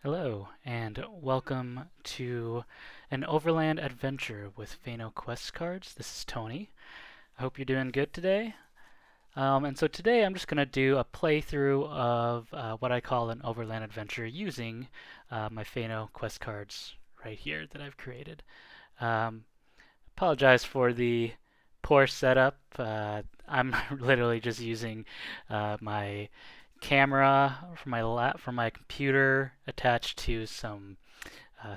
Hello, and welcome to an Overland adventure with Fano Quest Cards. This is Tony. I hope you're doing good today. And so today I'm just going to do a playthrough of what I call an Overland adventure using my Fano Quest Cards right here that I've created. Um, Apologize for the poor setup. I'm literally just using my camera from my computer attached to some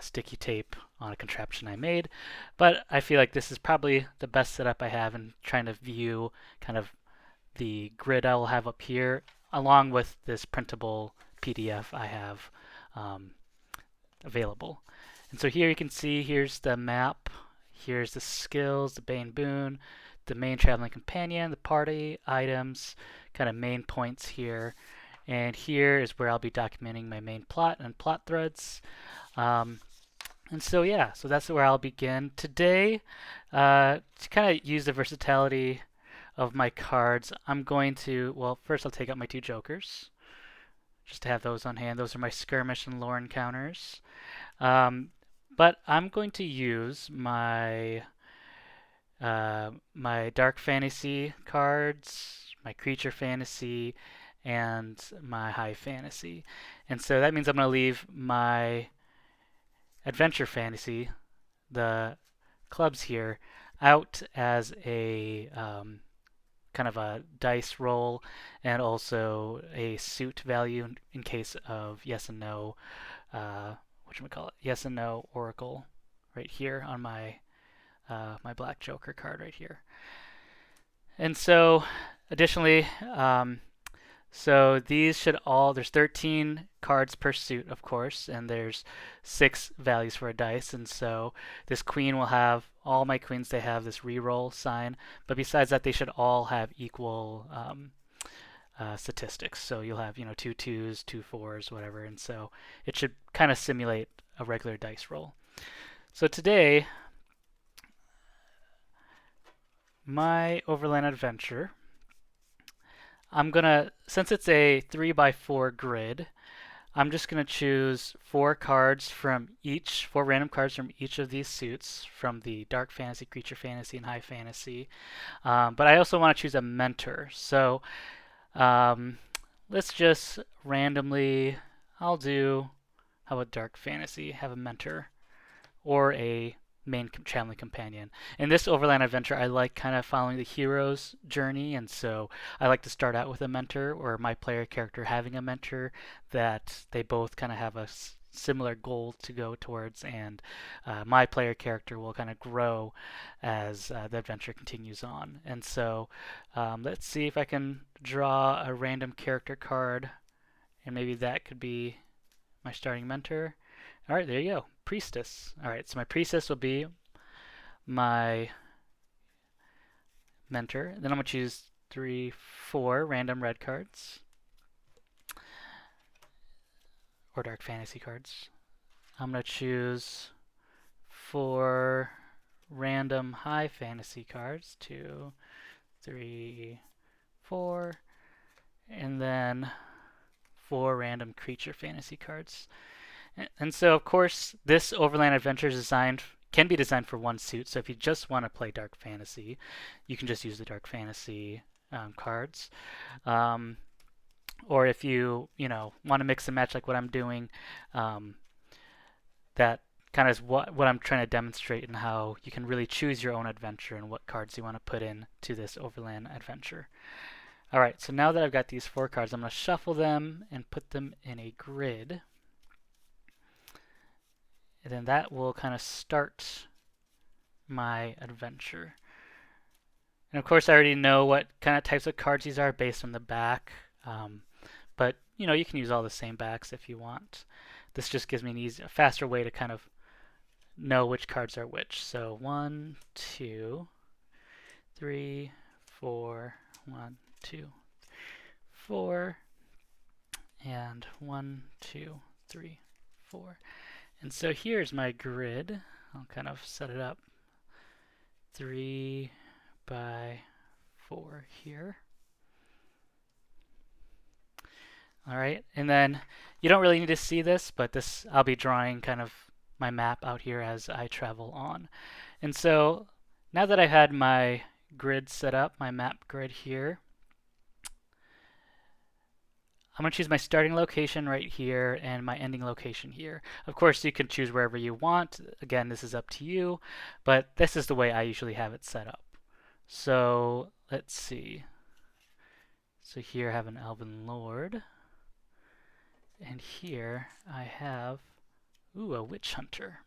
sticky tape on a contraption I made. But I feel like this is probably the best setup I have in trying to view kind of the grid I will have up here, along with this printable PDF I have um, available. And so here you can see here's the map, here's the skills, the Bane Boon, the main traveling companion, the party items, kind of main points here. And here is where I'll be documenting my main plot and plot threads. Um, and so yeah, so that's where I'll begin today. To kind of use the versatility of my cards, I'm going to, well, first I'll take out my two jokers, just to have those on hand. Those are my skirmish and lore encounters. Um, but I'm going to use my dark fantasy cards, my creature fantasy, and my high fantasy. And so that means I'm going to leave my adventure fantasy, the clubs here, out as a kind of a dice roll and also a suit value in case of yes and no, whatchamacallit, yes and no oracle right here on my black joker card right here. And so additionally, so these should all, there's 13 cards per suit, of course, and there's 6 values for a dice. And so this queen will have, all my queens, they have this reroll sign. But besides that, they should all have equal statistics. So you'll have, two twos, two fours, whatever. And so it should kind of simulate a regular dice roll. So today, my Overland adventure, I'm gonna, since it's a 3x4 grid, I'm just gonna choose 4 cards from each, 4 random cards from each of these suits, from the dark fantasy, creature fantasy, and high fantasy. But I also want to choose a mentor. So um, let's just randomly, I'll do, how about dark fantasy, have a mentor, or a main traveling companion. In this Overland adventure, I like kind of following the hero's journey, and so I like to start out with a mentor, or my player character having a mentor that they both kind of have a similar goal to go towards, and my player character will kind of grow as the adventure continues on. And so let's see if I can draw a random character card, and maybe that could be my starting mentor. All right, there you go. Priestess. All right, so my priestess will be my mentor. Then I'm going to choose 3, 4 random red cards or dark fantasy cards. I'm going to choose 4 random high fantasy cards. 2, 3, 4. And then 4 random creature fantasy cards. And so, of course, this Overland Adventure is can be designed for one suit. So if you just want to play Dark Fantasy, you can just use the Dark Fantasy cards. Um, or if you want to mix and match like what I'm doing, that kind of is what I'm trying to demonstrate and how you can really choose your own adventure and what cards you want to put in to this Overland Adventure. All right, so now that I've got these 4 cards, I'm going to shuffle them and put them in a grid. And then that will kind of start my adventure. And of course, I already know what kind of types of cards these are based on the back. But you can use all the same backs if you want. This just gives me a faster way to kind of know which cards are which. So 1, 2, 3, 4, 1, 2, 4, and 1, 2, 3, 4. And so here's my grid. I'll kind of set it up 3 by 4 here. All right, and then you don't really need to see this, but this I'll be drawing kind of my map out here as I travel on. And so now that I've had my grid set up, my map grid here, I'm going to choose my starting location right here and my ending location here. Of course, you can choose wherever you want. Again, this is up to you, but this is the way I usually have it set up. So let's see. So here I have an Elven Lord. And here I have, a Witch Hunter.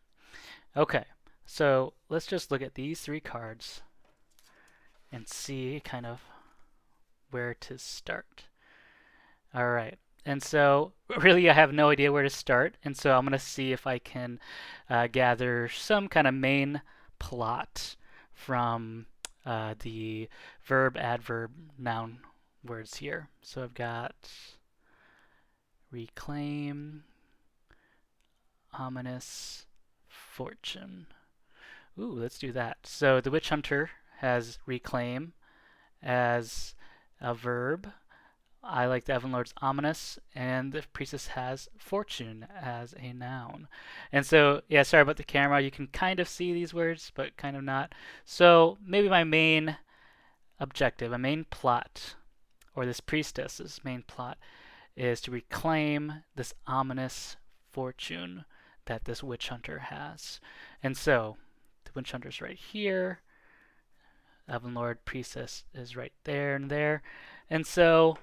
Okay, so let's just look at these 3 cards and see kind of where to start. All right, and so really I have no idea where to start, and so I'm going to see if I can gather some kind of main plot from the verb, adverb, noun words here. So I've got reclaim, ominous, fortune. Ooh, let's do that. So the Witch Hunter has reclaim as a verb. I like the Elven Lord's ominous, and the Priestess has fortune as a noun. And so, yeah, sorry about the camera. You can kind of see these words, but kind of not. So maybe my main objective, my main plot, or this priestess's main plot, is to reclaim this ominous fortune that this witch hunter has. And so the witch hunter's right here. Elven Lord priestess is right there and there. And so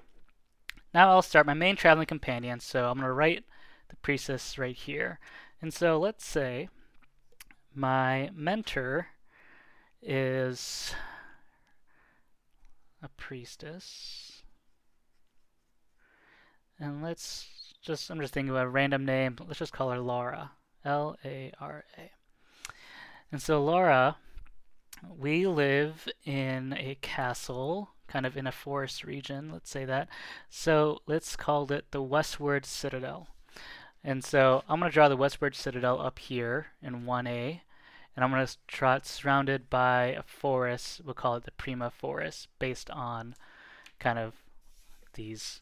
now I'll start my main traveling companion. So I'm going to write the priestess right here. And so let's say my mentor is a priestess. And I'm just thinking about a random name. Let's just call her Laura. Lara. And so Laura, we live in a castle, kind of in a forest region, let's say that. So let's call it the Westward Citadel. And so I'm going to draw the Westward Citadel up here in 1A. And I'm going to draw it surrounded by a forest. We'll call it the Prima Forest, based on kind of these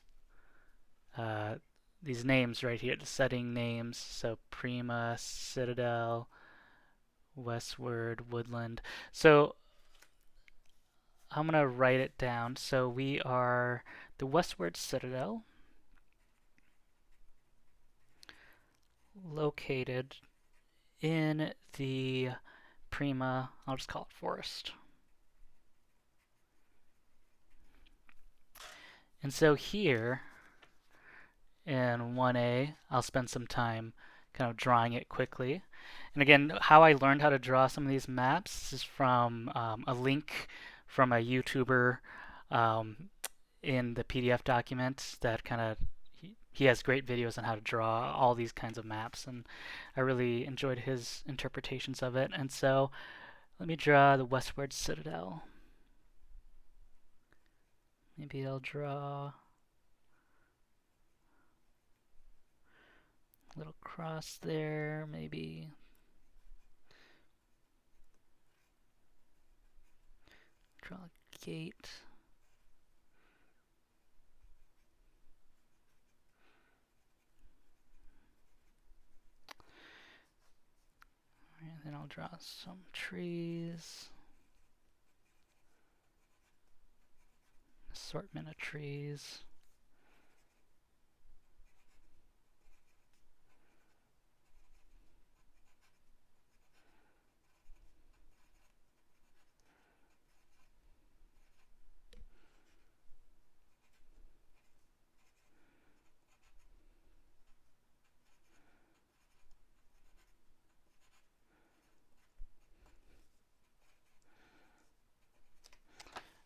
names right here, the setting names. So Prima, Citadel, Westward, Woodland. So I'm going to write it down. So we are the Westward Citadel, located in the Prima, I'll just call it forest. And so here in 1A, I'll spend some time kind of drawing it quickly. And again, how I learned how to draw some of these maps is from a link from a YouTuber in the PDF document that kind of, he has great videos on how to draw all these kinds of maps, and I really enjoyed his interpretations of it. And so let me draw the Westward Citadel. Maybe I'll draw a little cross there, maybe. Draw a gate. And then I'll draw some trees. Assortment of trees.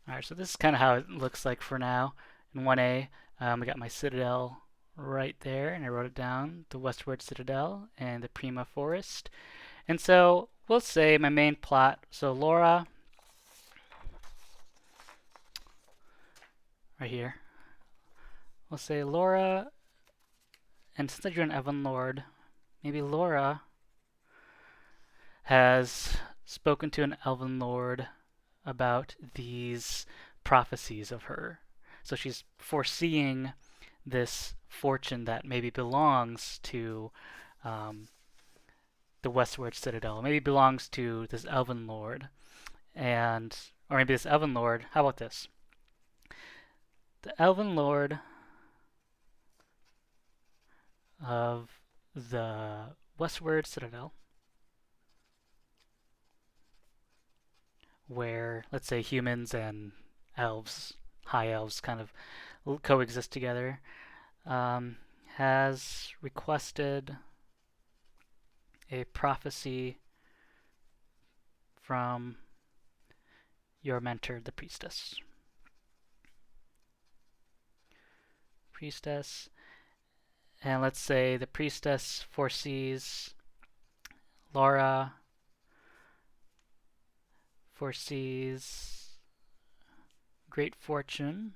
Alright, so this is kind of how it looks like for now. In 1A, I got my citadel right there, and I wrote it down, the Westward Citadel and the Prima Forest. And so we'll say my main plot, so Laura, right here, we'll say Laura, and since I drew an Elven Lord, maybe Laura has spoken to an Elven Lord about these prophecies of her. So she's foreseeing this fortune that maybe belongs to the Westward Citadel, maybe belongs to this Elven Lord, and or maybe this Elven Lord. How about this? The Elven Lord of the Westward Citadel, where let's say humans and elves, high elves, kind of coexist together, has requested a prophecy from your mentor, the priestess. And let's say the priestess foresees Laura foresees great fortune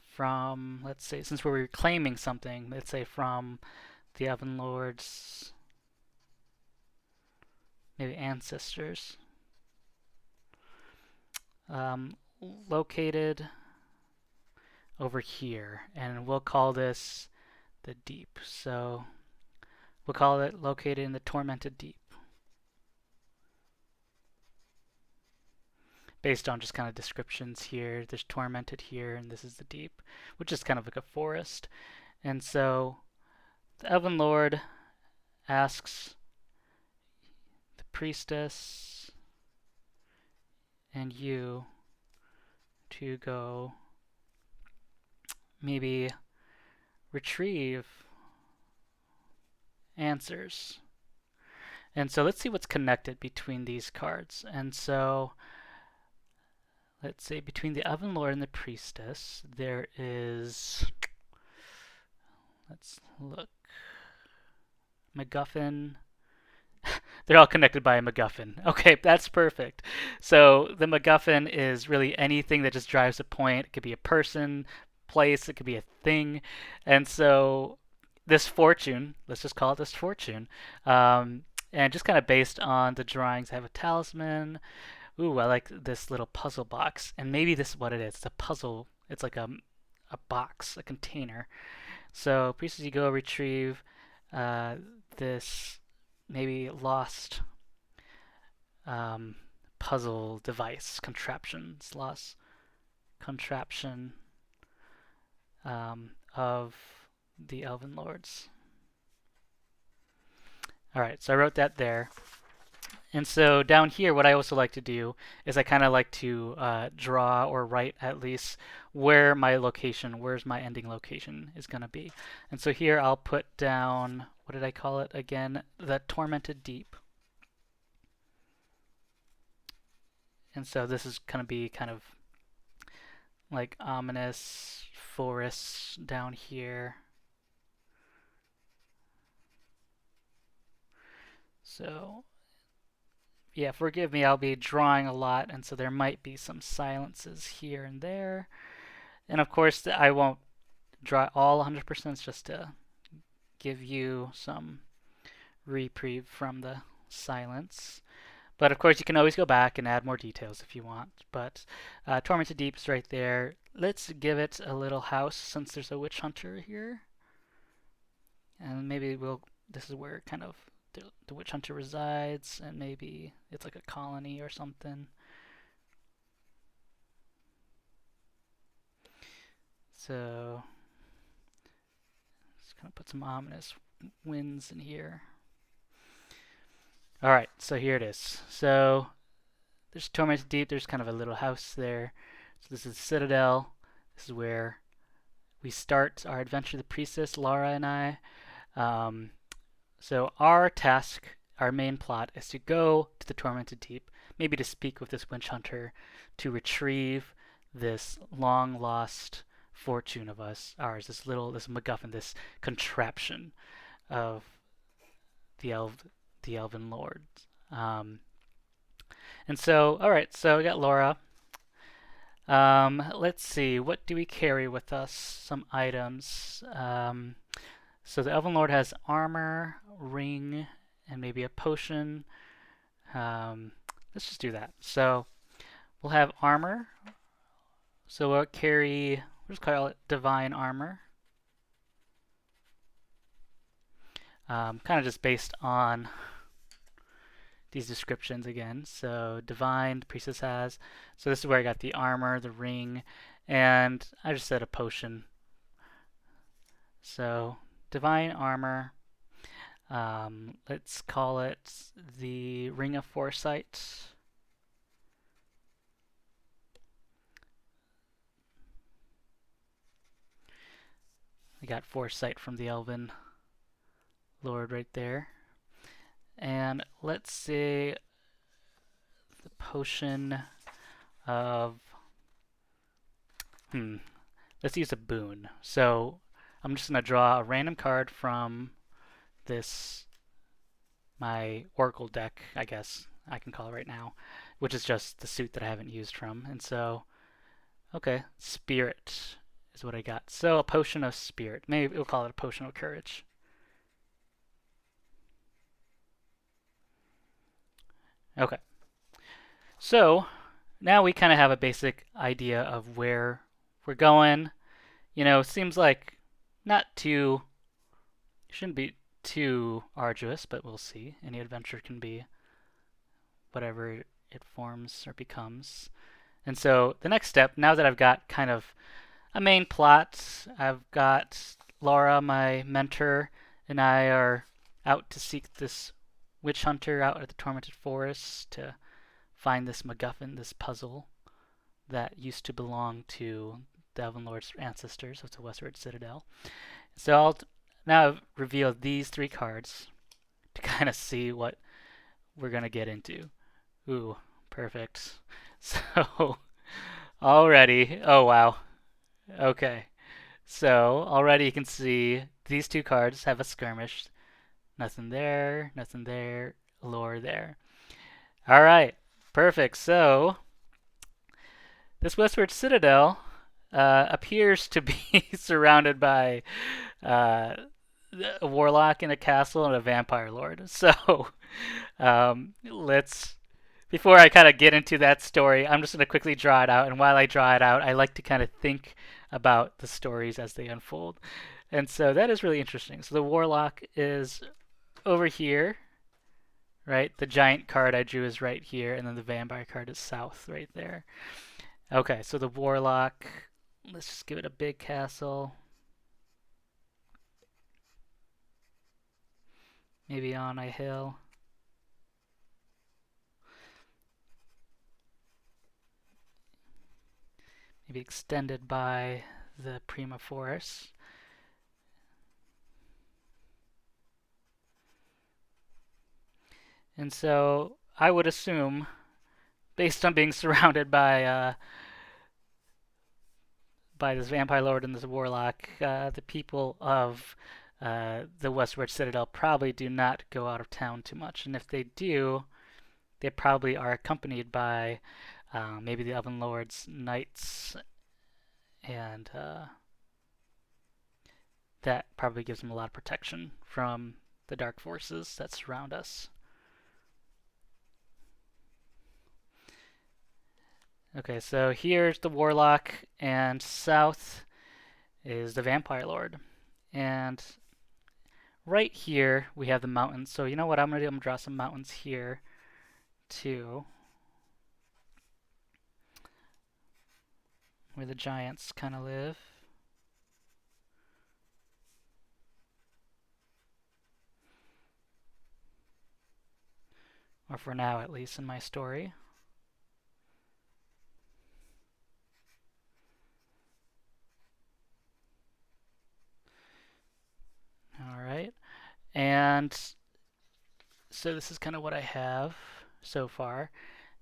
from, let's say, since we're reclaiming something, let's say from the Elven Lord's maybe ancestors, located over here, and we'll call this the Deep. So we'll call it located in the Tormented Deep, based on just kind of descriptions here. There's Tormented here, and this is the Deep, which is kind of like a forest. And so the Elven Lord asks the priestess and you to go maybe retrieve answers. And so let's see what's connected between these cards. And so let's say between the Elven Lord and the priestess, there is, let's look, MacGuffin. They're all connected by a MacGuffin. Okay, that's perfect. So the MacGuffin is really anything that just drives a point. It could be a person, place, it could be a thing. And so this fortune, let's just call it this fortune, and just kind of based on the drawings, I have a talisman. Ooh, I like this little puzzle box. And maybe this is what it is. It's a puzzle. It's like a box, a container. So priestess, you go retrieve this maybe lost puzzle device, lost contraption of the Elven Lords. Alright, so I wrote that there. And so down here, what I also like to do is I kind of like to draw or write at least where my location, where's my ending location is going to be. And so here I'll put down, what did I call it again? The Tormented Deep. And so this is going to be kind of like ominous forests down here. So yeah, forgive me, I'll be drawing a lot, and so there might be some silences here and there. And of course, I won't draw all 100% just to give you some reprieve from the silence. But of course, you can always go back and add more details if you want. But Tormented Deep is right there. Let's give it a little house since there's a witch hunter here. And maybe this is where kind of the witch hunter resides, and maybe it's like a colony or something. So just kind of put some ominous winds in here. Alright, so here it is. So there's Tormented Deep, there's kind of a little house there. So this is the Citadel. This is where we start our adventure, the priestess, Lara and I. So our task, our main plot, is to go to the Tormented Deep, maybe to speak with this witch hunter, to retrieve this long lost fortune of ours, this MacGuffin, this contraption of the Elven Lords. And so, alright, so we got Laura. Let's see, what do we carry with us? Some items. So the Elven Lord has armor, ring, and maybe a potion. Let's just do that. So we'll have armor. So we'll carry, we'll just call it Divine Armor. Kind of just based on these descriptions again. So Divine, the Priestess has. So this is where I got the armor, the ring, and I just said a potion. So Divine Armor. Let's call it the Ring of Foresight. I got foresight from the Elven Lord right there. And let's say the potion of let's use a boon. So I'm just gonna draw a random card from this my Oracle deck, I guess I can call it right now, which is just the suit that I haven't used from. And so, okay, Spirit is what I got. So a potion of Spirit. Maybe we'll call it a potion of Courage. Okay. So now we kind of have a basic idea of where we're going. You know, seems like not too, shouldn't be too arduous, but we'll see. Any adventure can be whatever it forms or becomes. And so the next step, now that I've got kind of a main plot, I've got Laura, my mentor, and I are out to seek this witch hunter out at the Tormented Forest to find this MacGuffin, this puzzle that used to belong to the Elven Lord's ancestors of the Westward Citadel. So I'll now reveal these 3 cards to kind of see what we're going to get into. Ooh, perfect. So, already, oh wow. Okay. So, already you can see these 2 cards have a skirmish. Nothing there, lore there. Alright, perfect. So, this Westward Citadel appears to be surrounded by a warlock in a castle and a vampire lord. So, let's, before I kind of get into that story, I'm just going to quickly draw it out. And while I draw it out, I like to kind of think about the stories as they unfold. And so that is really interesting. So the warlock is over here, right? The giant card I drew is right here, and then the vampire card is south right there. Okay, so the warlock, let's just give it a big castle. Maybe on a hill. Maybe extended by the Prima Forest. And so I would assume, based on being surrounded by this vampire lord and this warlock, the people of the Westward Citadel probably do not go out of town too much. And if they do, they probably are accompanied by maybe the Elven Lord's knights, and that probably gives them a lot of protection from the dark forces that surround us. Okay, so here's the warlock, and south is the vampire lord. And right here we have the mountains. So you know what I'm going to do? I'm going to draw some mountains here too, where the giants kind of live. Or for now, at least in my story. Alright, and so this is kind of what I have so far.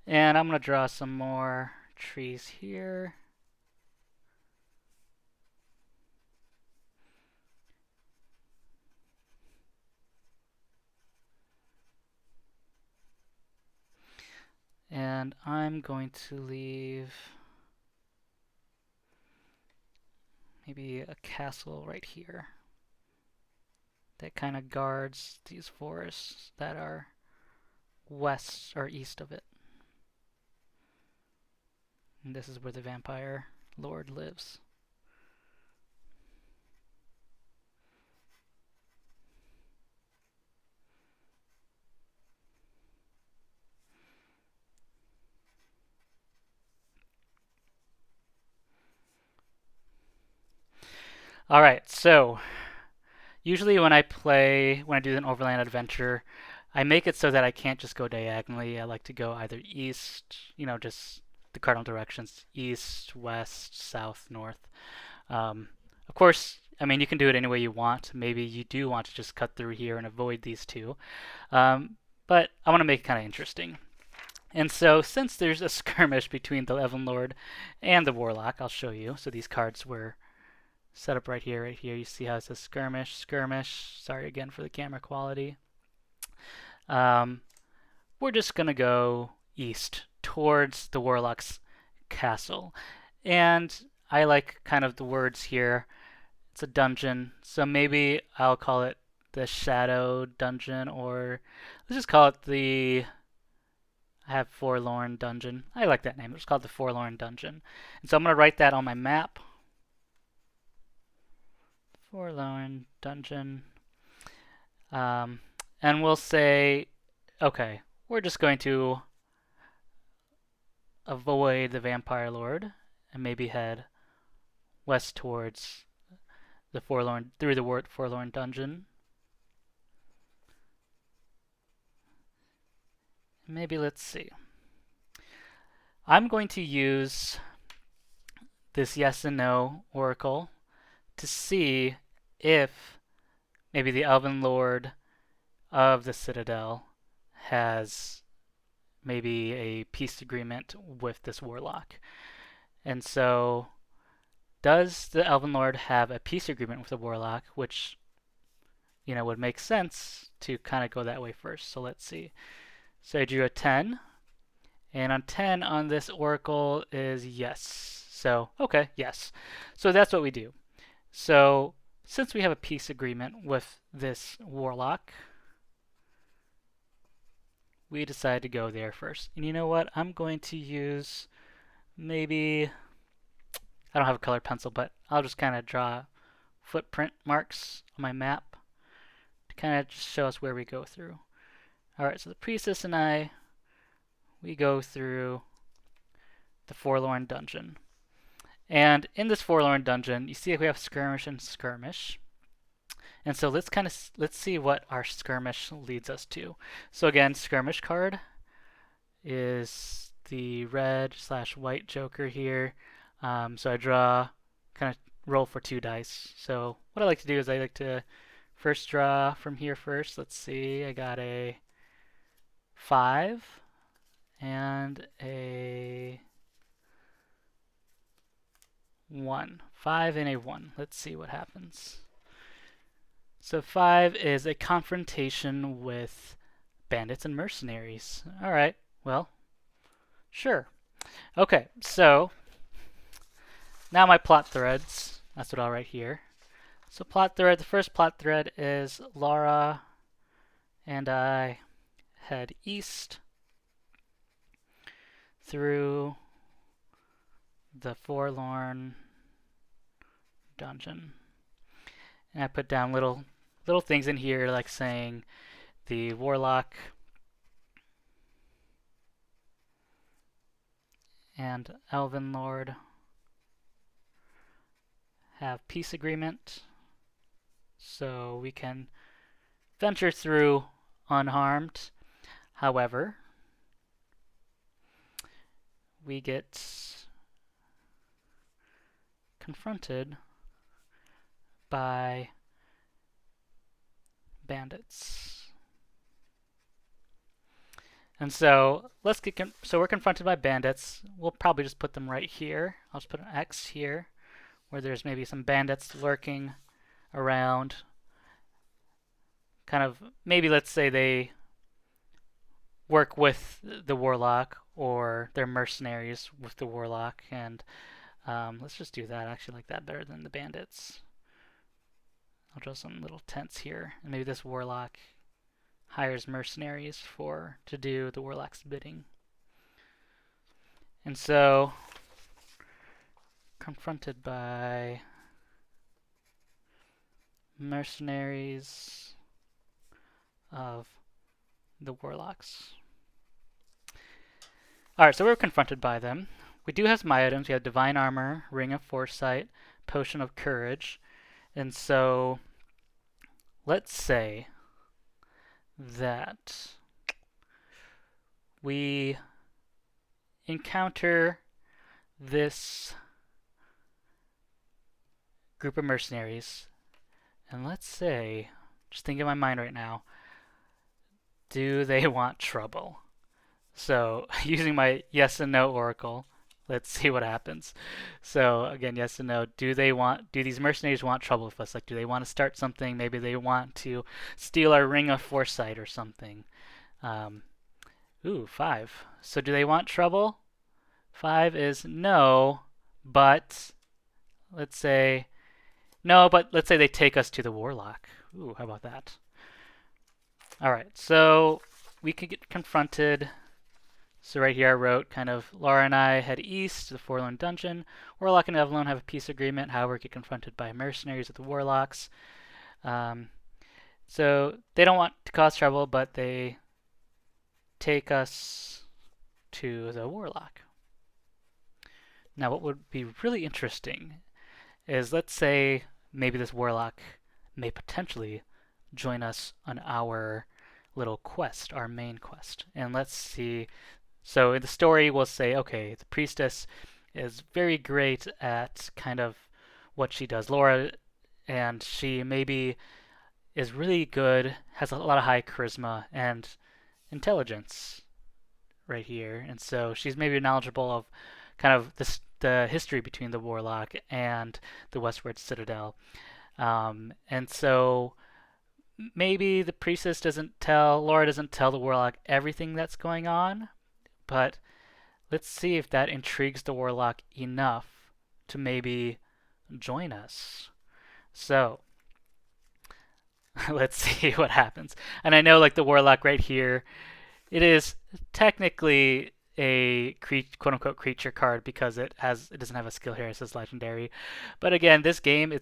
And I'm going to draw some more trees here. And I'm going to leave maybe a castle right here that kind of guards these forests that are west or east of it. And this is where the vampire Lord lives. Alright, so usually when I do an Overland adventure, I make it so that I can't just go diagonally. I like to go either east, just the cardinal directions, east, west, south, north. Of course, I mean, you can do it any way you want. Maybe you do want to just cut through here and avoid these two. But I want to make it kind of interesting. And so, since there's a skirmish between the Elven Lord and the Warlock, I'll show you. So these cards were set up right here, right here. You see how it says skirmish, skirmish. Sorry again for the camera quality. We're just going to go east towards the Warlock's castle. And I like kind of the words here. It's a dungeon, so maybe I'll call it the Shadow Dungeon, or let's just call it the Forlorn Dungeon. I like that name. It's called the Forlorn Dungeon. And so I'm going to write that on my map. Forlorn Dungeon. And we'll say, okay, we're just going to avoid the Vampire Lord and maybe head west towards the Forlorn Dungeon. Maybe let's see. I'm going to use this yes and no oracle to see if maybe the Elven Lord of the Citadel has maybe a peace agreement with this Warlock. And so, does the Elven Lord have a peace agreement with the Warlock, which, would make sense to kind of go that way first. So let's see. So I drew a 10, and on 10 on this oracle is yes. So, okay, yes. So that's what we do. So, since we have a peace agreement with this Warlock, we decide to go there first. And you know what? I'm going to use maybe, I don't have a colored pencil, but I'll just kind of draw footprint marks on my map to kind of just show us where we go through. Alright, so the priestess and I, we go through the Forlorn Dungeon. And in this Forlorn Dungeon, you see we have skirmish and skirmish. And so let's see what our skirmish leads us to. So again, skirmish card is the red/white joker here. So I kind of roll for 2 dice. So what I like to do is I like to first draw from here first. Let's see, I got a 5 and a 1. 5 and a 1. Let's see what happens. So 5 is a confrontation with bandits and mercenaries. Alright, well, sure. Okay, so now my plot threads. That's what I'll write here. So the first plot thread is Laura and I head east through the Forlorn Dungeon. And I put down little things in here like saying the Warlock and Elven Lord have peace agreement, so we can venture through unharmed. However, we get confronted by bandits. And so so we're confronted by bandits. We'll probably just put them right here. I'll just put an X here where there's maybe some bandits lurking around. Kind of, maybe let's say they work with the Warlock or they're mercenaries with the Warlock, and let's just do that. I actually like that better than the bandits. I'll draw some little tents here, and maybe this Warlock hires mercenaries to do the Warlock's bidding. And so confronted by mercenaries of the Warlocks. Alright, so we're confronted by them. We do have some items. We have Divine Armor, Ring of Foresight, Potion of Courage. And so, let's say that we encounter this group of mercenaries, and let's say, just thinking in my mind right now, do they want trouble? So, using my yes and no oracle, let's see what happens. So, again, yes and no. Do these mercenaries want trouble with us? Like, do they want to start something? Maybe they want to steal our Ring of Foresight or something. Ooh, 5. So, do they want trouble? 5 is no, but let's say no, but let's say they take us to the Warlock. Ooh, how about that? Alright, so we could get confronted. So right here I wrote kind of Laura and I head east to the Forlorn Dungeon. Warlock and Evelyn have a peace agreement, however get confronted by mercenaries of the Warlocks. So they don't want to cause trouble, but they take us to the Warlock. Now what would be really interesting is, let's say maybe this Warlock may potentially join us on our little quest, our main quest. And let's see. So in the story, we'll say, okay, the priestess is very great at kind of what she does, Laura, and she maybe is really good, has a lot of high charisma and intelligence right here. And so she's maybe knowledgeable of kind of the history between the Warlock and the Westward Citadel. And so maybe the priestess Laura doesn't tell the Warlock everything that's going on, but let's see if that intrigues the Warlock enough to maybe join us. So, let's see what happens. And I know, like, the Warlock right here, it is technically a quote-unquote creature card because it doesn't have a skill here. It says legendary. But again, this game,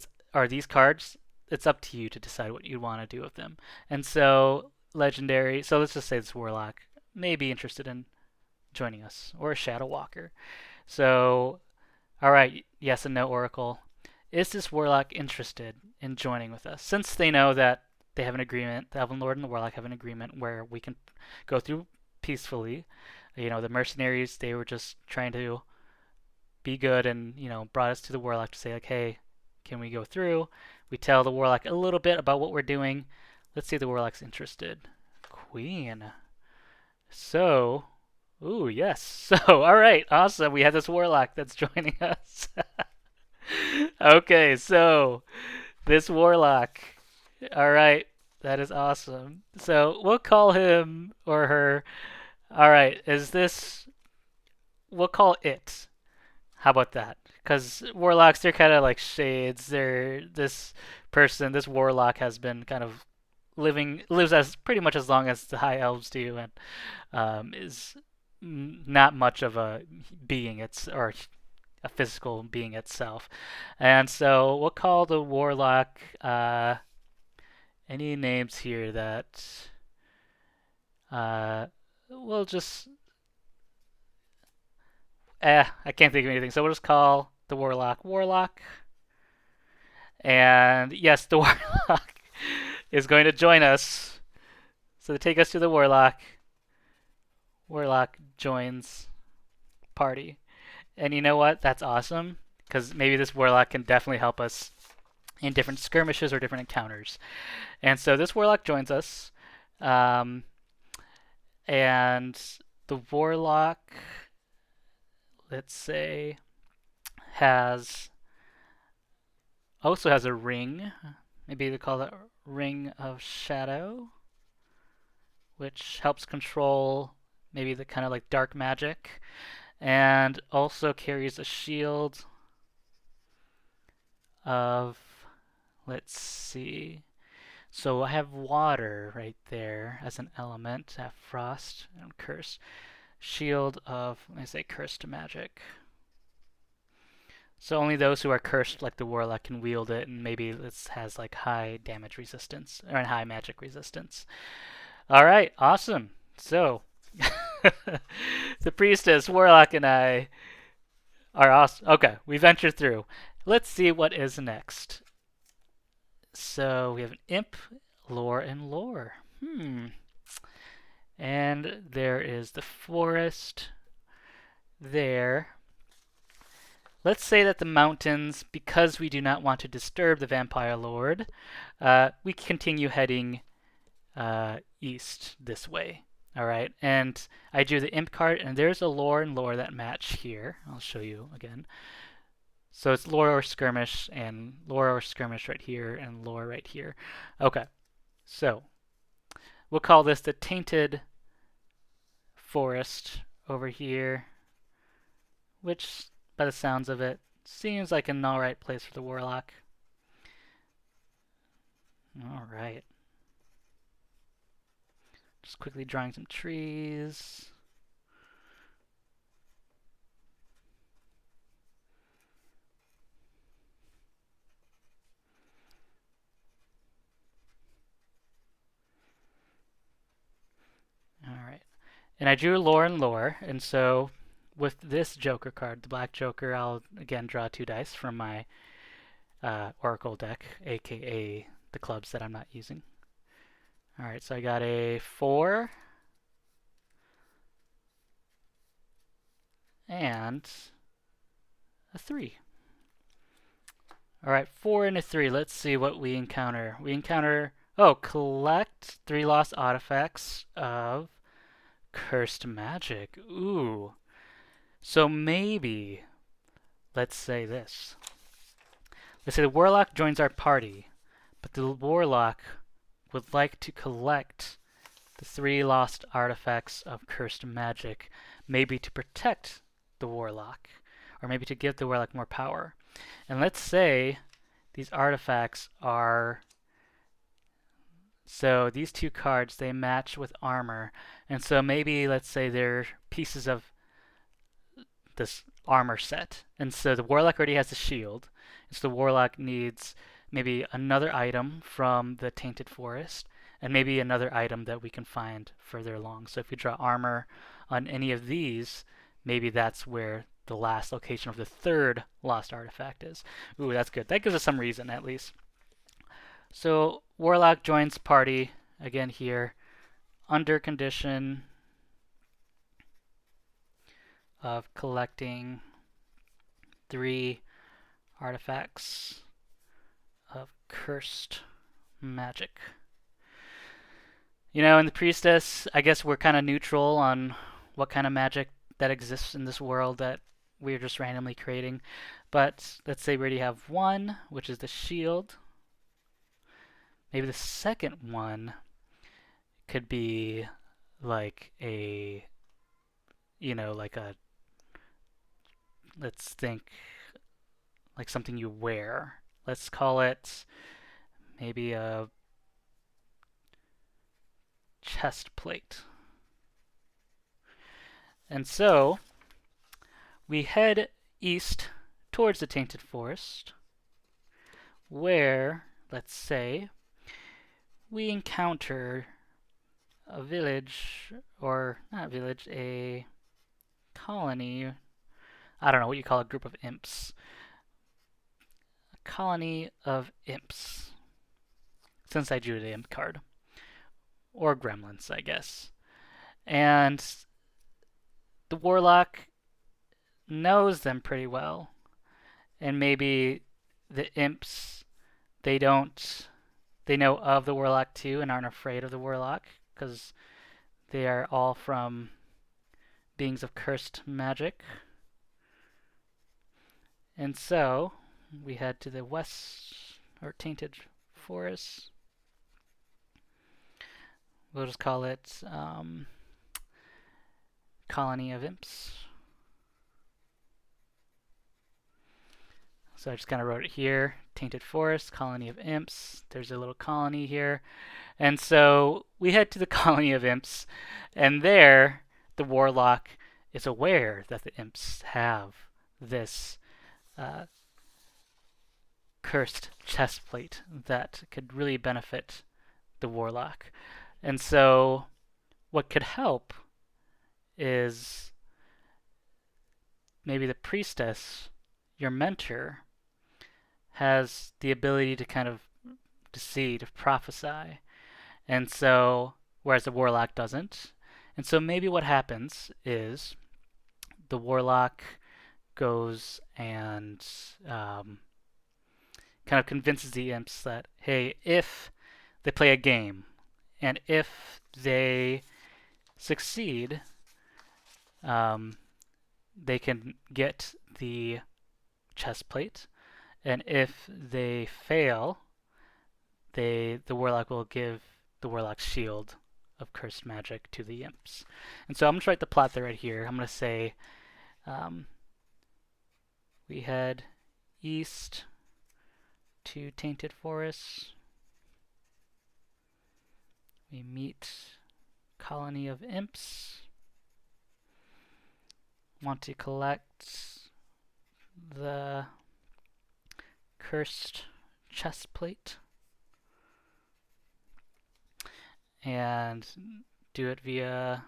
these cards, it's up to you to decide what you want to do with them. And so, legendary. So let's just say this Warlock may be interested in joining us, or a Shadow Walker. So, alright, yes and no oracle. Is this Warlock interested in joining with us? Since they know that they have an agreement, the Elven Lord and the Warlock have an agreement where we can go through peacefully. You know, the mercenaries, they were just trying to be good and, brought us to the Warlock to say, like, hey, can we go through? We tell the Warlock a little bit about what we're doing. Let's see if the Warlock's interested. Queen. So, ooh, yes. So, alright, awesome. We have this Warlock that's joining us. Okay, so, this Warlock. Alright, that is awesome. So, we'll call him or her. Alright, we'll call it. How about that? Because Warlocks, they're kind of like shades. This this Warlock has been kind of lives as pretty much as long as the High Elves do, and is not much of a being, or a physical being itself. And so we'll call the Warlock any names here that we'll just I can't think of anything, so we'll just call the Warlock. And yes, the Warlock is going to join us. So they take us to the Warlock. Warlock joins party. And you know what? That's awesome, because maybe this Warlock can definitely help us in different skirmishes or different encounters. And so this Warlock joins us. And the Warlock, let's say, also has a ring. Maybe they call it Ring of Shadow, which helps control maybe the kind of like dark magic, and also carries a shield of, let's see, so I have water right there as an element. I have frost and curse. Shield of, let me say, cursed magic. So only those who are cursed like the Warlock can wield it, and maybe this has like high damage resistance or high magic resistance. All right, awesome. So the Priestess, Warlock, and I are awesome. Okay, we venture through. Let's see what is next. So we have an Imp, Lore, and Lore. And there is the forest there. Let's say that the mountains, because we do not want to disturb the Vampire Lord, we continue heading east this way. All right, and I drew the Imp card, and there's a Lore and Lore that match here. I'll show you again. So it's Lore or Skirmish, and Lore or Skirmish right here, and Lore right here. Okay, so we'll call this the Tainted Forest over here, which, by the sounds of it, seems like an alright place for the Warlock. Alright. Just quickly drawing some trees. Alright. And I drew Lore and Lore, and so with this Joker card, the Black Joker, I'll again draw 2 dice from my Oracle deck, aka the clubs that I'm not using. Alright, so I got a 4 and a 3. Alright, 4 and a 3. Let's see what we encounter. We encounter, collect 3 lost artifacts of cursed magic. Ooh. So maybe, let's say this. Let's say the Warlock joins our party, but the Warlock would like to collect the 3 lost artifacts of cursed magic, maybe to protect the Warlock, or maybe to give the Warlock more power. And let's say these artifacts are, so these 2 cards, they match with armor, and so maybe let's say they're pieces of this armor set. And so the Warlock already has a shield, and so the Warlock needs maybe another item from the Tainted Forest, and maybe another item that we can find further along. So if we draw armor on any of these, maybe that's where the last location of the 3rd lost artifact is. Ooh, that's good. That gives us some reason, at least. So Warlock joins party again here under condition of collecting 3 artifacts of cursed magic. You know, in the Priestess, I guess we're kind of neutral on what kind of magic that exists in this world that we're just randomly creating. But let's say we already have 1, which is the shield. Maybe the second one could be like a, let's think like something you wear. Let's call it maybe a chest plate. And so we head east towards the Tainted Forest, where, let's say, we encounter a village, or not village, a colony. I don't know what you call a group of imps. A colony of imps. Since I drew the imp card. Or gremlins, I guess. And the Warlock knows them pretty well. And maybe the imps, they know of the Warlock too and aren't afraid of the Warlock, because they are all from beings of cursed magic. And so we head to the west, or Tainted Forest. We'll just call it Colony of Imps. So I just kind of wrote it here. Tainted Forest, Colony of Imps. There's a little colony here. And so we head to the Colony of Imps, and there the Warlock is aware that the imps have this uh, cursed chestplate that could really benefit the Warlock. And so what could help is maybe the priestess, your mentor, has the ability to kind of see, to prophesy. And so, whereas the Warlock doesn't. And so maybe what happens is the Warlock goes and kind of convinces the imps that, hey, if they play a game and if they succeed, they can get the chest plate, and if they fail, the Warlock will give the Warlock's shield of cursed magic to the imps. And so I'm going to write the plot there right here. I'm going to say we head east to Tainted Forests. We meet colony of imps. Want to collect the cursed chest plate and do it via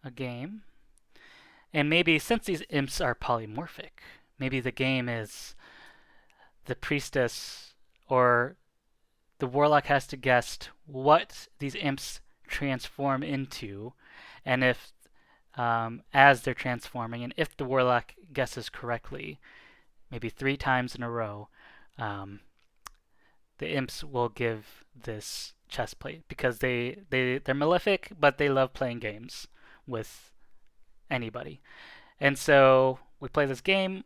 a game. And maybe since these imps are polymorphic, maybe the game is the priestess or the Warlock has to guess what these imps transform into, and if as they're transforming, and if the Warlock guesses correctly, maybe 3 times in a row, the imps will give this chest plate because they're malefic, but they love playing games with anybody. And so we play this game.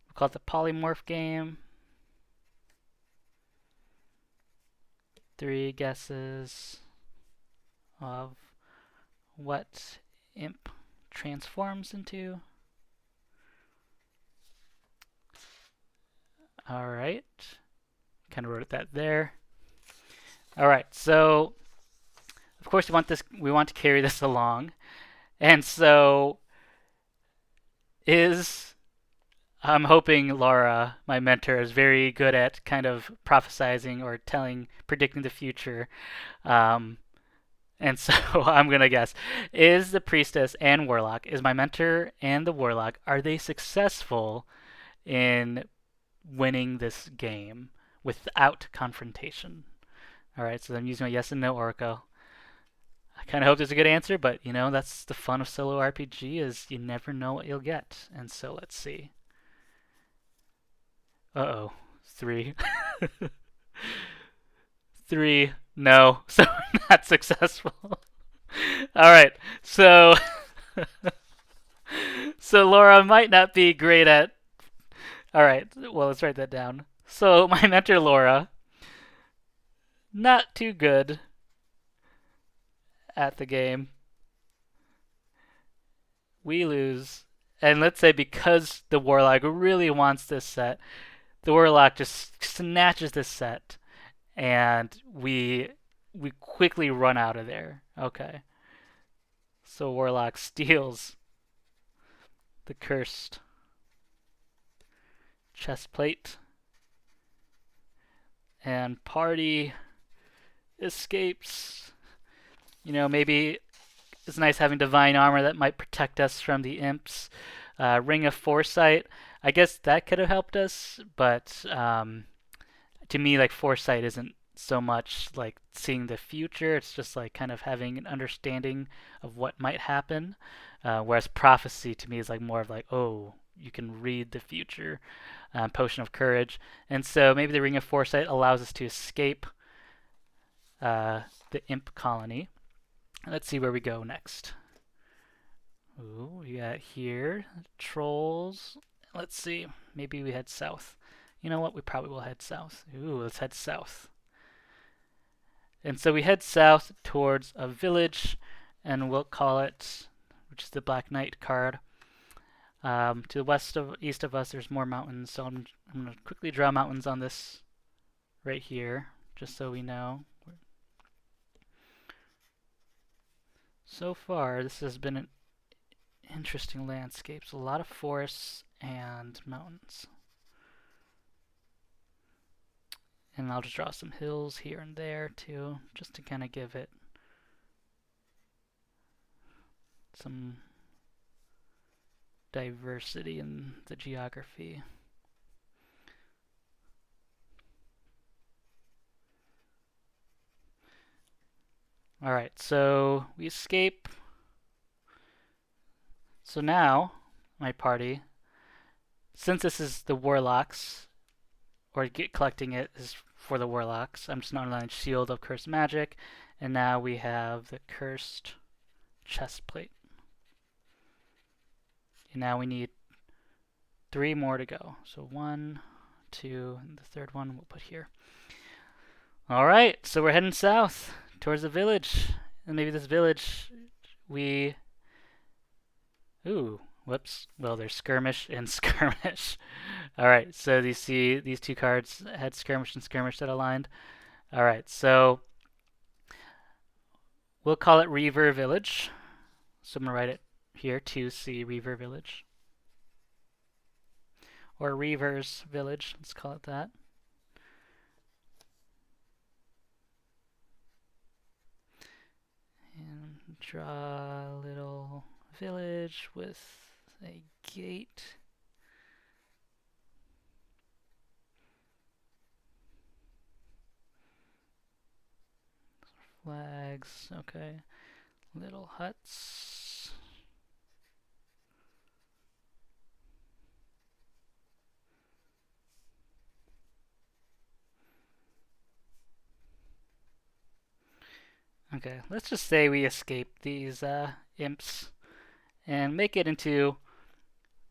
We call it the polymorph game. 3 guesses of what imp transforms into. Alright. Kind of wrote that there. Alright, so of course we want to carry this along. And so I'm hoping Laura, my mentor, is very good at kind of prophesizing or predicting the future. And so I'm going to guess, is the priestess and Warlock, is my mentor and the Warlock, are they successful in winning this game without confrontation? All right, so I'm using my yes and no oracle. I kind of hope there's a good answer, but that's the fun of solo RPG is you never know what you'll get. And so let's see. Uh-oh. 3. 3. No. So we're not successful. All right. So Laura might not be great at... All right. Well, let's write that down. So my mentor, Laura, not too good at the game. We lose. And let's say because the Warlock really wants this set, the Warlock just snatches this set, and we quickly run out of there. Okay. So Warlock steals the cursed chest plate, and party escapes. Maybe it's nice having divine armor that might protect us from the imps. Ring of Foresight, I guess that could have helped us, but to me, like, foresight isn't so much like seeing the future. It's just like kind of having an understanding of what might happen. Whereas prophecy to me is like more of like, oh, you can read the future. Potion of Courage. And so maybe the Ring of Foresight allows us to escape the Imp Colony. Let's see where we go next. Ooh, we got here trolls. Let's see. Maybe we head south. You know what? We probably will head south. Ooh, let's head south. And so we head south towards a village, and we'll call it, which is the Black Knight card. To the east of us, there's more mountains. So I'm going to quickly draw mountains on this right here, just so we know. So far, this has been an interesting landscape. So a lot of forests and mountains. And I'll just draw some hills here and there too, just to kind of give it some diversity in the geography. Alright, so we escape. So now, my party, since this is the Warlocks, or collecting it is for the Warlocks, I'm just going to underline Shield of Cursed Magic, and now we have the Cursed Chestplate. And now we need 3 more to go. So 1, 2, and the third one we'll put here. Alright, so we're heading south towards the village. And maybe this village we... Ooh, whoops. Well, there's Skirmish and Skirmish. Alright, so you see these 2 cards had Skirmish and Skirmish that aligned. Alright, so we'll call it Reaver Village. So I'm going to write it here, 2C Reaver Village. Or Reaver's Village, let's call it that. And draw a little village with a gate. Flags, okay. Little huts. Okay, let's just say we escape these imps and make it into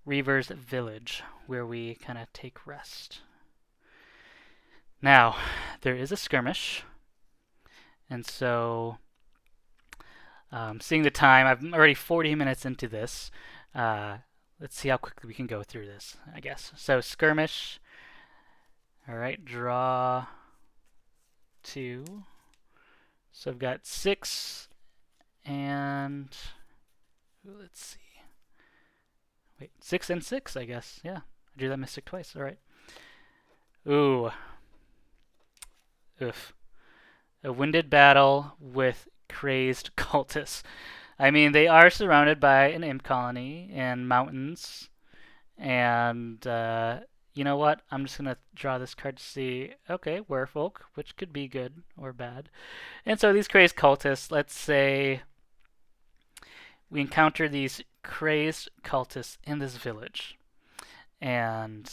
Reaver's Village, where we kind of take rest. Now, there is a skirmish, and so seeing the time, I'm already 40 minutes into this. Let's see how quickly we can go through this, I guess. So skirmish, alright, draw 2. So I've got 6 and let's see. Wait, 6 and 6, I guess. Yeah, I drew that mystic twice. All right. Ooh. Oof. A winded battle with crazed cultists. I mean, they are surrounded by an imp colony and mountains. And you know what? I'm just going to draw this card to see, okay, Werefolk, which could be good or bad. And so these crazed cultists, let's say we encounter these crazed cultists in this village. And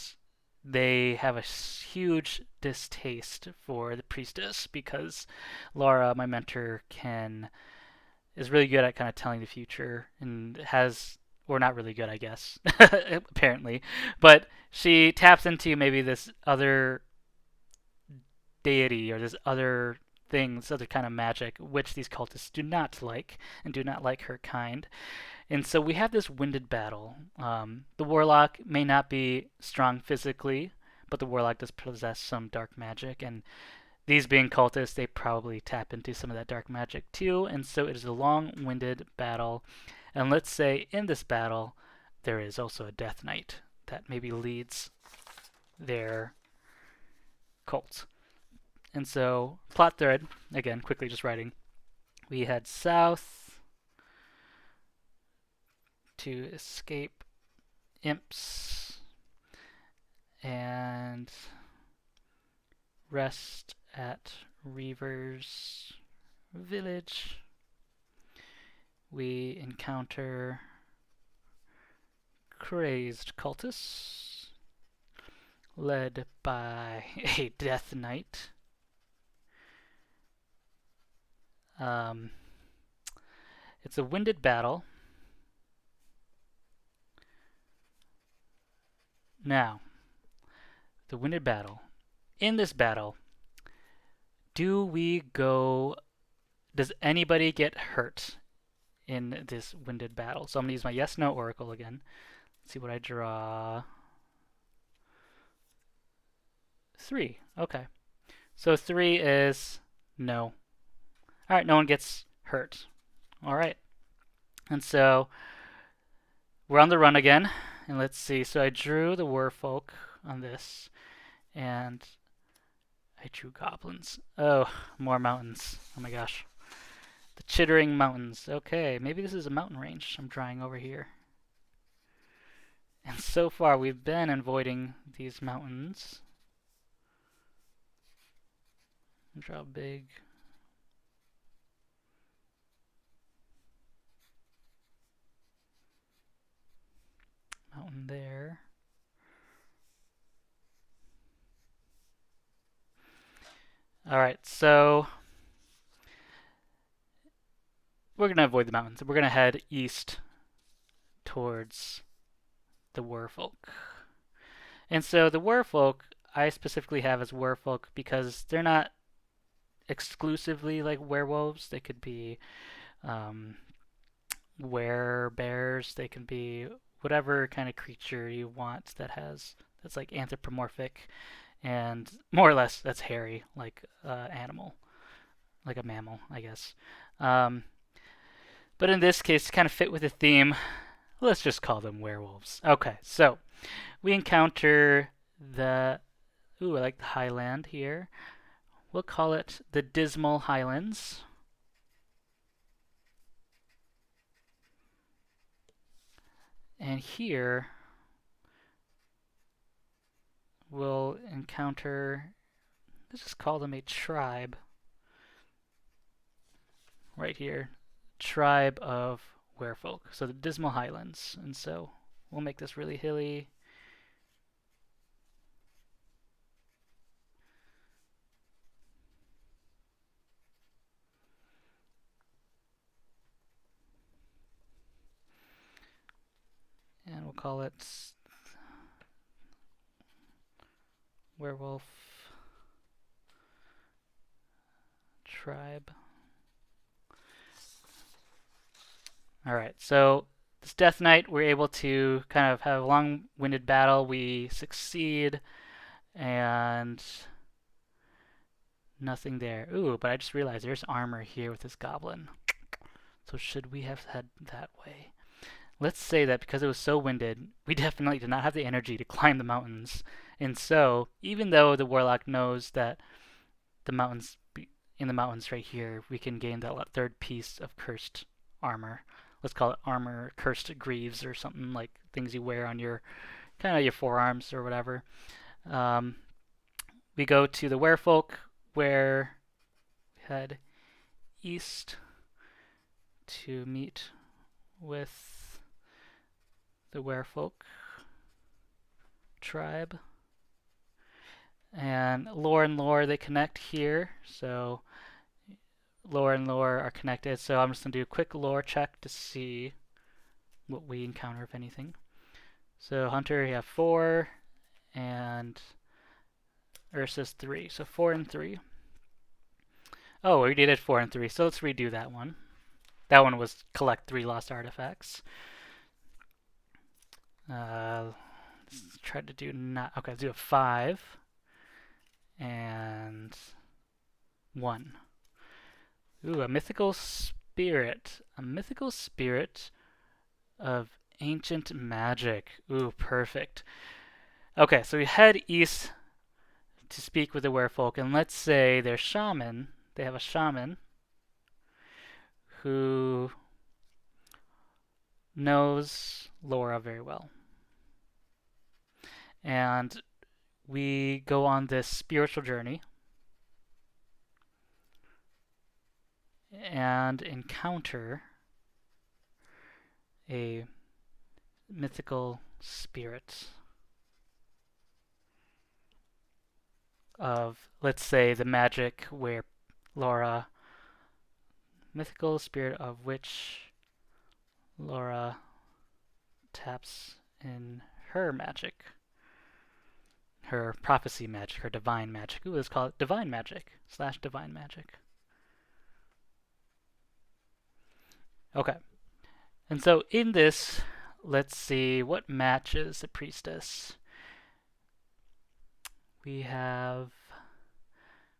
they have a huge distaste for the priestess because Laura, my mentor, is really good at kind of telling the future and has... or not really good, I guess, apparently. But she taps into maybe this other deity or this other thing, this other kind of magic, which these cultists do not like and do not like her kind. And so we have this winded battle. The Warlock may not be strong physically, but the Warlock does possess some dark magic. And these being cultists, they probably tap into some of that dark magic too. And so it is a long-winded battle. And let's say in this battle, there is also a Death Knight that maybe leads their cult. And so, plot thread, again, quickly just writing. We head south to escape imps and rest at Reaver's Village. We encounter crazed cultists led by a Death Knight. It's a winded battle. Now, the winded battle. In this battle, does anybody get hurt in this winded battle? So I'm going to use my yes/no oracle again. Let's see what I draw. 3. Okay. So 3 is no. Alright, no one gets hurt. Alright. And so we're on the run again. And let's see, so I drew the Werefolk on this, and I drew goblins. Oh, more mountains. Oh my gosh. The Chittering Mountains. Okay, maybe this is a mountain range I'm drawing over here. And so far we've been avoiding these mountains. Draw big. Mountain there. Alright, so we're going to avoid the mountains. We're going to head east towards the Werefolk. And so the Werefolk, I specifically have as Werefolk because they're not exclusively like werewolves. They could be werebears. They can be whatever kind of creature you want that's like anthropomorphic and more or less that's hairy, like animal, like a mammal, I guess. But in this case, to kind of fit with the theme, let's just call them werewolves. Okay, so we encounter I like the highland here. We'll call it the Dismal Highlands. And here we'll encounter, let's just call them a tribe. Right here, tribe of Werefolk. So the Dismal Highlands. And so we'll make this really hilly. And we'll call it Werewolf Tribe. Alright, so this Death Knight, we're able to kind of have a long-winded battle. We succeed, and nothing there. Ooh, but I just realized there's armor here with this goblin. So should we have head that way? Let's say that because it was so winded, we definitely did not have the energy to climb the mountains. And so, even though the Warlock knows that in the mountains right here, we can gain that third piece of cursed armor. Let's call it armor cursed greaves or something, like things you wear on your kind of your forearms or whatever. We go to the Werefolk, where we head east to meet with the Werefolk tribe. And lore, they connect here. So lore and lore are connected. So I'm just going to do a quick lore check to see what we encounter, if anything. So Hunter, you have 4, and Ursa's 3. So 4 and 3. Oh, we did 4 and 3. So let's redo that one. That one was collect 3 lost artifacts. Let's try to do okay, let's do a 5 and 1. Ooh, a mythical spirit. A mythical spirit of ancient magic. Ooh, perfect. Okay, so we head east to speak with the Werefolk, and let's say their shaman, they have a shaman who knows Laura very well. And we go on this spiritual journey and encounter a mythical spirit of, let's say, the magic where Laura, mythical spirit of which Laura taps in her magic, her prophecy magic, her divine magic. Ooh, let's call it divine magic / divine magic. Okay. And so in this, let's see what matches the priestess. We have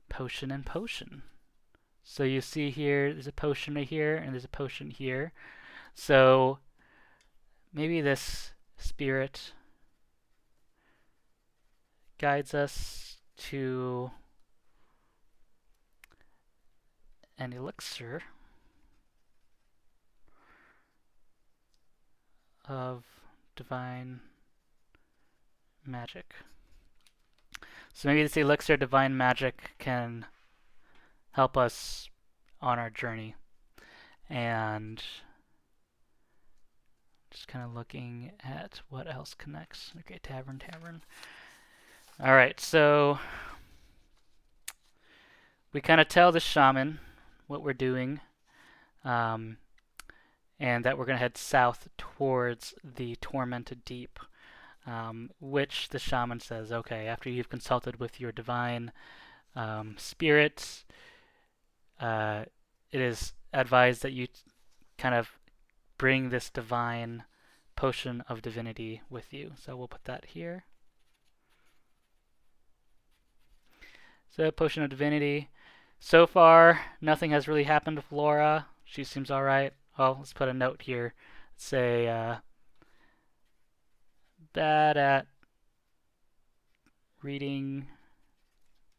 potion and potion. So you see here, there's a potion right here, and there's a potion here. So maybe this spirit guides us to an elixir of divine magic. So maybe this elixir of divine magic can help us on our journey. And just kind of looking at what else connects. Okay, tavern. All right, so we kind of tell the shaman what we're doing, and that we're going to head south towards the Tormented Deep, which the shaman says, okay, after you've consulted with your divine spirits, it is advised that you kind of bring this divine potion of divinity with you. So we'll put that here. So, potion of divinity. So far, nothing has really happened with Laura. She seems alright. Oh, let's put a note here. Let's say, bad at reading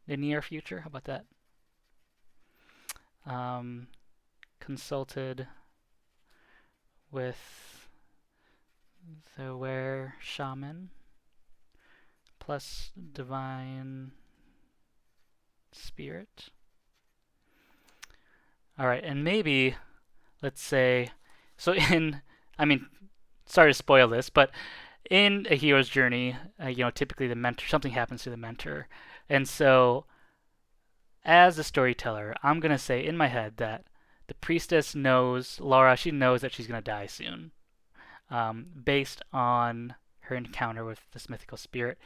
the near future. How about that? Consulted with the Were Shaman plus divine spirit. Alright, and maybe, let's say, so sorry to spoil this, but in a hero's journey, typically the mentor, something happens to the mentor. And so, as a storyteller, I'm going to say in my head that the priestess knows, Laura, she knows that she's going to die soon, based on her encounter with this mythical spirit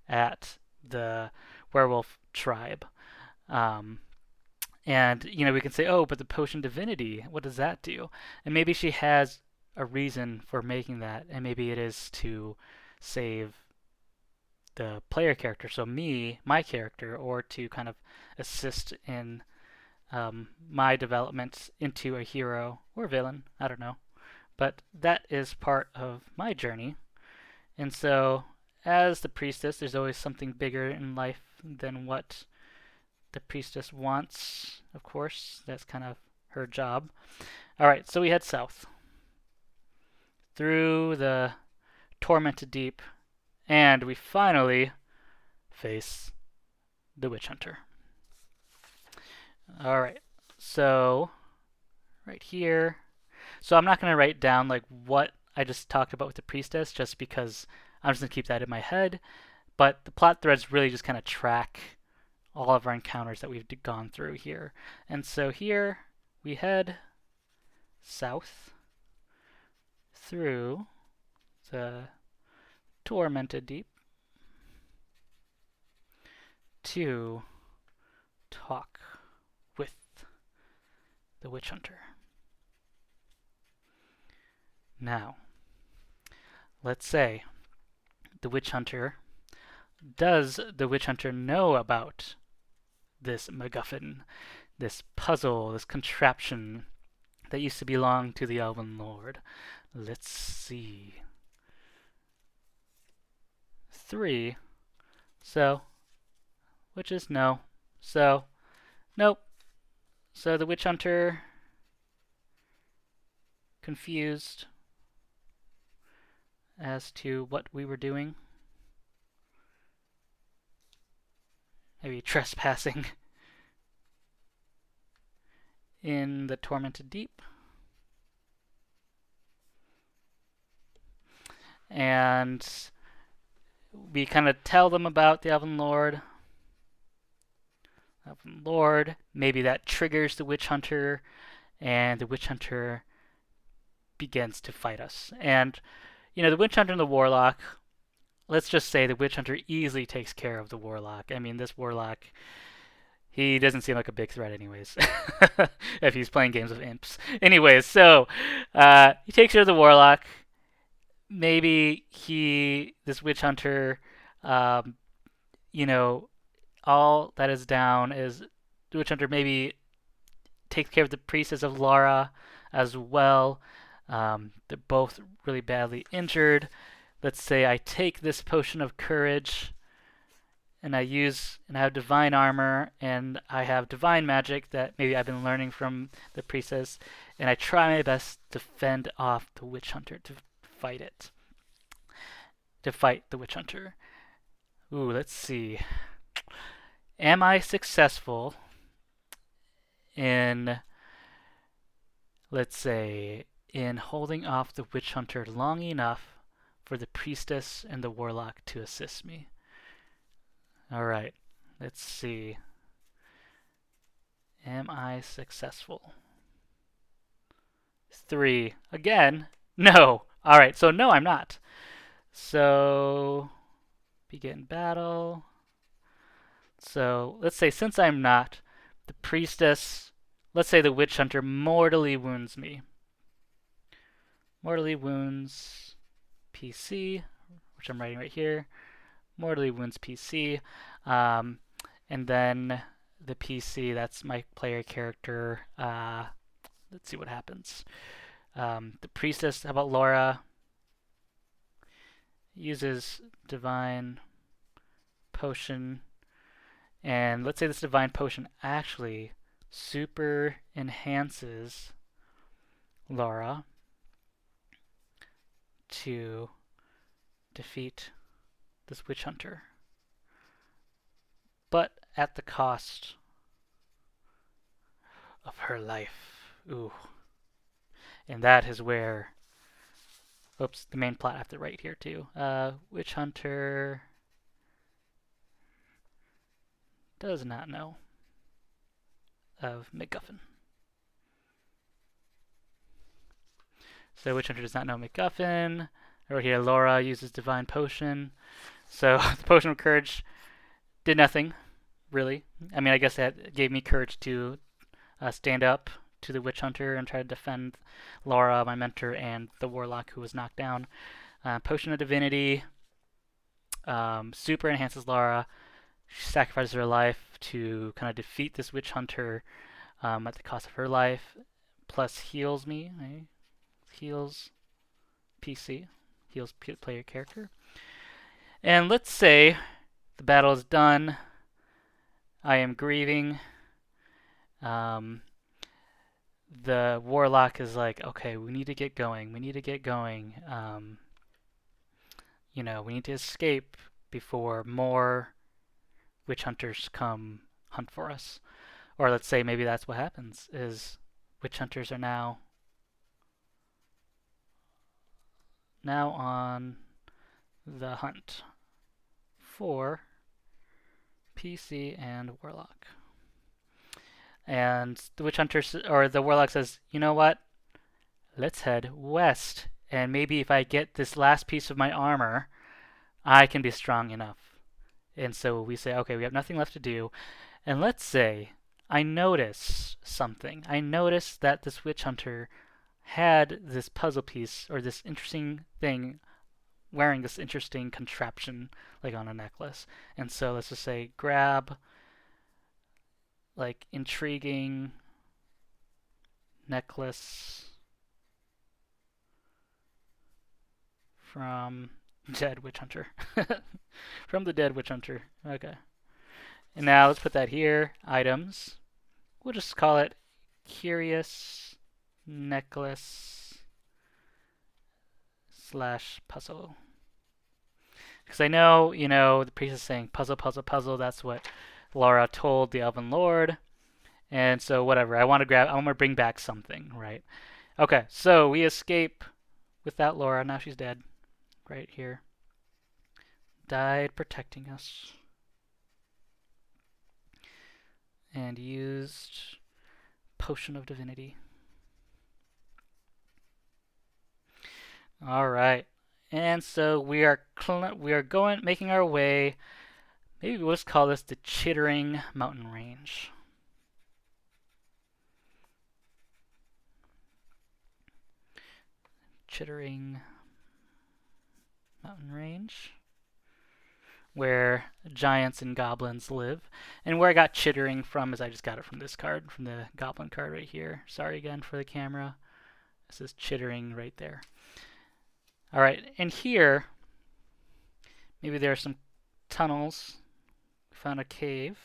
at the werewolf tribe. And, we can say, oh, but the potion divinity, what does that do? And maybe she has a reason for making that, and maybe it is to save the player character, so me, my character, or to kind of assist in my development into a hero or villain, I don't know. But that is part of my journey. And so, as the priestess, there's always something bigger in life than what the priestess wants, of course. That's kind of her job. Alright, so we head south through the Tormented Deep, and we finally face the Witch Hunter. Alright, so right here. So I'm not going to write down like what I just talked about with the priestess, just because I'm just going to keep that in my head. But the plot threads really just kind of track all of our encounters that we've gone through here. And so here we head south through the Tormented Deep to talk with the Witch Hunter. Now, let's say the Witch Hunter, does the Witch Hunter know about this MacGuffin, this puzzle, this contraption that used to belong to the Elven Lord? Let's see. 3. So, which is no. So, nope. So the Witch Hunter, confused as to what we were doing. Maybe trespassing in the Tormented Deep. And we kind of tell them about the Elven Lord. Maybe that triggers the Witch Hunter, and the Witch Hunter begins to fight us. And, the Witch Hunter and the Warlock, let's just say the Witch Hunter easily takes care of the Warlock. I mean, this Warlock, he doesn't seem like a big threat anyways, if he's playing games of imps. Anyways, so he takes care of the Warlock. Maybe this Witch Hunter, all that is down is the Witch Hunter maybe takes care of the priestess of Lara as well. They're both really badly injured. let's say I take this potion of courage and I have divine armor and I have divine magic that maybe I've been learning from the priestess, and I try my best to fend off the witch hunter, to fight the witch hunter. Ooh, let's see. Am I successful in, let's say, in holding off the witch hunter long enough for the priestess and the warlock to assist me? Alright, let's see. Am I successful? 3. Again? No! Alright, so no, I'm not. So, begin battle. So, let's say since I'm not, the priestess, let's say the witch hunter mortally wounds me. Mortally wounds PC, which I'm writing right here. Mortally wounds PC. And then the PC, that's my player character. Let's see what happens. The priestess, how about Laura? Uses divine potion. And let's say this divine potion actually super enhances Laura to defeat this witch hunter, but at the cost of her life. Ooh. And that is where, oops, the main plot I have to write here too. Witch hunter does not know of MacGuffin. So witch hunter does not know MacGuffin. I wrote here Laura uses divine potion. So the potion of courage did nothing, really. I mean, I guess that gave me courage to stand up to the witch hunter and try to defend Laura, my mentor, and the warlock who was knocked down. Potion of divinity super enhances Laura. She sacrifices her life to kind of defeat this witch hunter at the cost of her life. Plus heals me. Right? Heals PC. Heals player character. And let's say the battle is done. I am grieving. The warlock is like, okay, we need to get going. We need to get going. You know, we need to escape before more witch hunters come hunt for us. Or let's say maybe that's what happens, is witch hunters are now on the hunt for PC and warlock. And the witch hunter, or the warlock says, you know what? Let's head west. And maybe if I get this last piece of my armor, I can be strong enough. And so we say, okay, we have nothing left to do. And let's say I notice something. I notice that this witch hunter had this puzzle piece, or this interesting thing, wearing this interesting contraption, like on a necklace. And so let's just say grab, like, intriguing necklace from dead witch hunter. From the dead witch hunter. Okay. And now let's put that here. Items. We'll just call it curious necklace / puzzle. Because I know, you know, the priest is saying puzzle, puzzle, puzzle. That's what Laura told the Elven Lord. And so whatever. I want to bring back something, right? Okay, so we escape without Laura. Now she's dead. Right here. Died protecting us. And used Potion of Divinity. All right. And so we are making our way. Maybe we'll just call this the Chittering Mountain Range. Chittering Mountain Range, where giants and goblins live. And where I got Chittering from is I just got it from this card, from the goblin card right here. Sorry again for the camera. This is Chittering right there. All right, and here Maybe there are some tunnels. We found a cave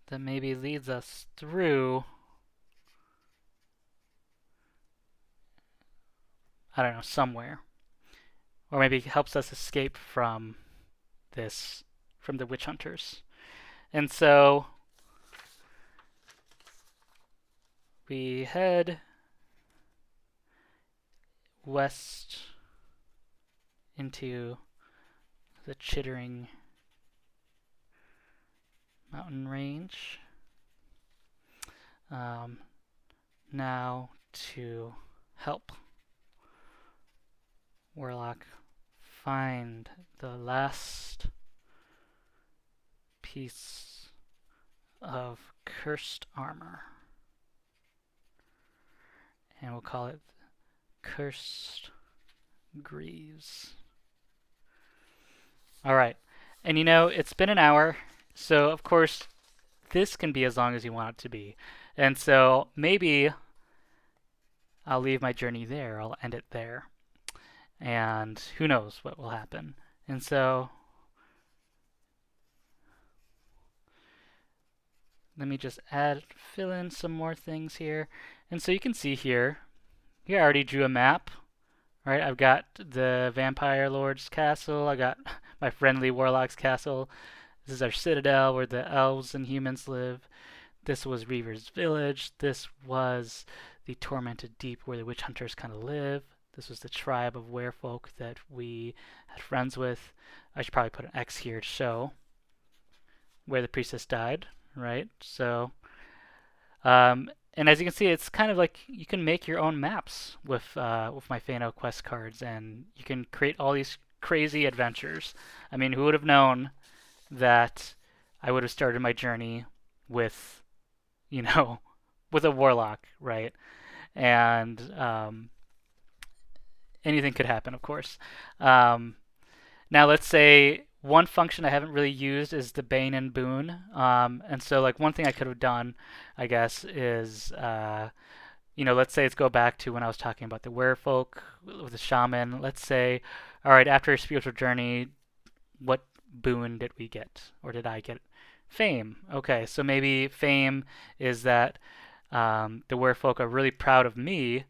that maybe leads us through, I don't know, somewhere. Or maybe helps us escape from the witch hunters. And so we head west into the Chittering mountain range. Now to help Warlock find the last piece of cursed armor. And we'll call it Cursed Greaves. Alright, and it's been an hour, so of course this can be as long as you want it to be. And so maybe I'll leave my journey there, I'll end it there. And who knows what will happen. And so let me just fill in some more things here. And so you can see here I already drew a map, right? I've got the Vampire Lord's castle, I got my friendly Warlock's castle. This is our citadel where the elves and humans live. This was Reaver's village. This was the Tormented Deep where the witch hunters kind of live. This was the tribe of Werefolk that we had friends with. I should probably put an X here to show where the priestess died, right? So, and as you can see, it's kind of like you can make your own maps with my Fano Quest cards, and you can create all these crazy adventures. I mean, who would have known that I would have started my journey with, with a Warlock, right? And anything could happen, of course. Now, let's say one function I haven't really used is the Bane and Boon. And so, like, one thing I could have done, I guess, is, let's say let's go back to when I was talking about the Werefolk with the shaman. Let's say, all right, after a spiritual journey, what boon did we get? Or did I get? Fame. Okay, so maybe fame is that the Werefolk are really proud of me,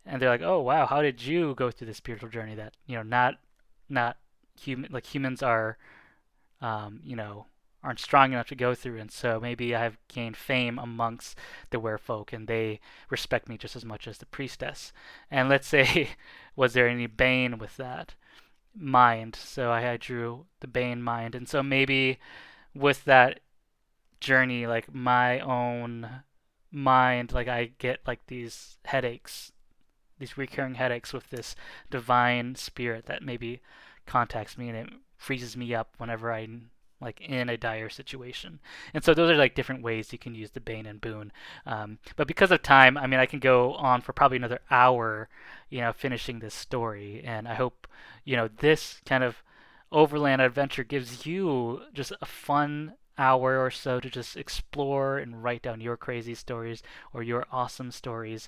and they're like, "Oh wow, how did you go through this spiritual journey that not humans are, aren't strong enough to go through?" And so maybe I've gained fame amongst the Werefolk, and they respect me just as much as the priestess. And let's say, was there any Bane with that? Mind. So I drew the Bane mind, and so maybe with that journey, like my own mind, like I get like these headaches, these recurring headaches with this divine spirit that maybe contacts me and it freezes me up whenever I'm like in a dire situation. And so those are like different ways you can use the Bane and Boon. But because of time, I mean, I can go on for probably another hour, finishing this story. And I hope, this kind of Overland adventure gives you just a fun hour or so to just explore and write down your crazy stories or your awesome stories.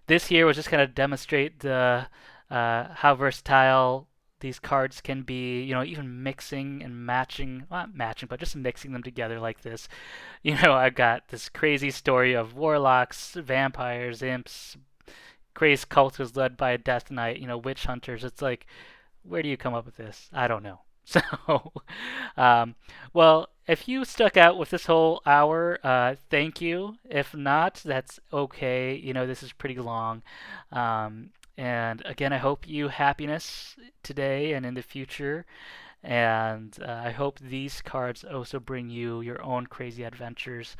This here was just kind of demonstrate the how versatile these cards can be, even mixing and matching, not matching, but just mixing them together like this. I've got this crazy story of warlocks, vampires, imps, crazy cultists led by a death knight, witch hunters. It's like, where do you come up with this? I don't know. So, well, if you stuck out with this whole hour, thank you. If not, that's okay. This is pretty long. And again, I hope you happiness today and in the future. And I hope these cards also bring you your own crazy adventures.